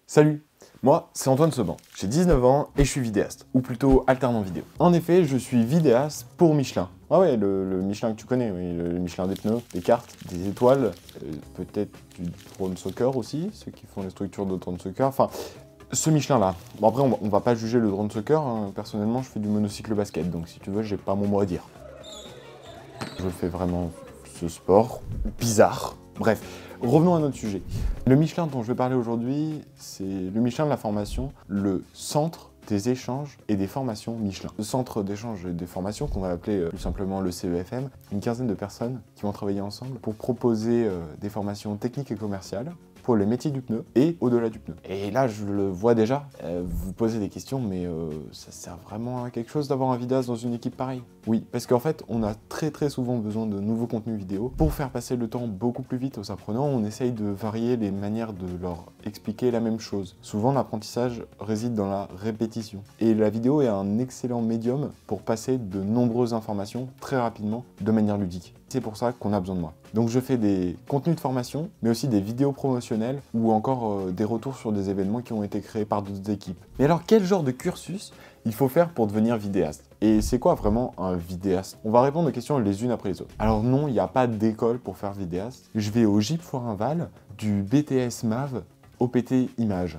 Salut, moi c'est Antoine Seban, j'ai 19 ans et je suis vidéaste, ou plutôt alternant vidéo. En effet, je suis vidéaste pour Michelin. Ah ouais, le Michelin que tu connais, oui, le Michelin des pneus, des cartes, des étoiles, peut-être du drone soccer aussi, ceux qui font les structures de drone soccer, enfin, ce Michelin-là. Bon après, on va pas juger le drone soccer, hein. Personnellement je fais du monocycle basket, donc si tu veux, j'ai pas mon mot à dire. Je fais vraiment ce sport bizarre. Bref, revenons à notre sujet. Le Michelin dont je vais parler aujourd'hui, c'est le Michelin de la formation, le centre des échanges et des formations Michelin. Le centre d'échange et des formations, qu'on va appeler plus simplement le CEFM, une quinzaine de personnes qui vont travailler ensemble pour proposer des formations techniques et commerciales pour les métiers du pneu et au-delà du pneu. Et là, je le vois déjà, vous posez des questions, mais ça sert vraiment à quelque chose d'avoir un vidéaste dans une équipe pareille? Oui, parce qu'en fait, on a très souvent besoin de nouveaux contenus vidéo. Pour faire passer le temps beaucoup plus vite aux apprenants, on essaye de varier les manières de leur expliquer la même chose. Souvent, l'apprentissage réside dans la répétition. Et la vidéo est un excellent médium pour passer de nombreuses informations très rapidement, de manière ludique. C'est pour ça qu'on a besoin de moi. Donc je fais des contenus de formation, mais aussi des vidéos promotionnelles ou encore des retours sur des événements qui ont été créés par d'autres équipes. Mais alors quel genre de cursus il faut faire pour devenir vidéaste? Et c'est quoi vraiment un vidéaste? On va répondre aux questions les unes après les autres. Alors non, il n'y a pas d'école pour faire vidéaste. Je vais au GIP Foirainval, du BTS MAV au PT Image.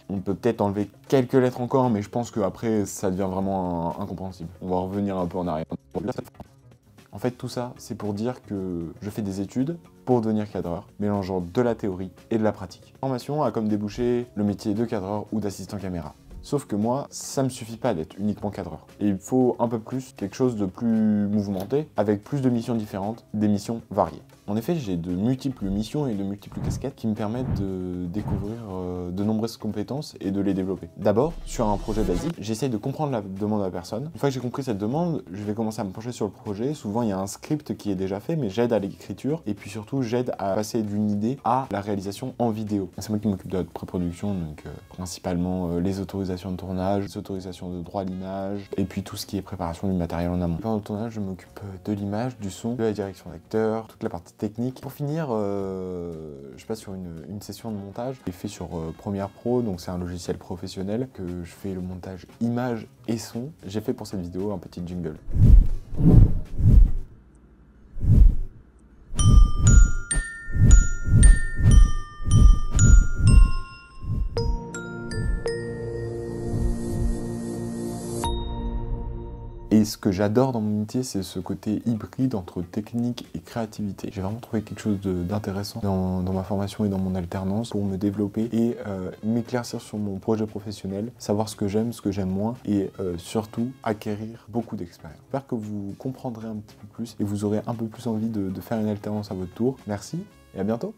On peut peut-être enlever quelques lettres encore, mais je pense qu'après ça devient vraiment incompréhensible. On va revenir un peu en arrière. En fait, tout ça, c'est pour dire que je fais des études pour devenir cadreur, mélangeant de la théorie et de la pratique. La formation a comme débouché le métier de cadreur ou d'assistant caméra. Sauf que moi, ça me suffit pas d'être uniquement cadreur. Et il faut un peu plus, quelque chose de plus mouvementé, avec plus de missions différentes, des missions variées. En effet, j'ai de multiples missions et de multiples casquettes qui me permettent de découvrir de nombreuses compétences et de les développer. D'abord, sur un projet basique, j'essaye de comprendre la demande de la personne. Une fois que j'ai compris cette demande, je vais commencer à me pencher sur le projet. Souvent, il y a un script qui est déjà fait, mais j'aide à l'écriture et puis surtout, j'aide à passer d'une idée à la réalisation en vidéo. C'est moi qui m'occupe de la pré-production, donc principalement les autorisations de tournage, les autorisations de droit à l'image et puis tout ce qui est préparation du matériel en amont. Pendant le tournage, je m'occupe de l'image, du son, de la direction d'acteur, toute la partie technique. Pour finir, je passe sur une session de montage qui est fait sur Premiere Pro, donc c'est un logiciel professionnel que je fais le montage image et son. J'ai fait pour cette vidéo un petit jingle. Et ce que j'adore dans mon métier, c'est ce côté hybride entre technique et créativité. J'ai vraiment trouvé quelque chose d'intéressant dans ma formation et dans mon alternance pour me développer et m'éclaircir sur mon projet professionnel, savoir ce que j'aime moins et surtout acquérir beaucoup d'expérience. J'espère que vous comprendrez un petit peu plus et vous aurez un peu plus envie de faire une alternance à votre tour. Merci et à bientôt.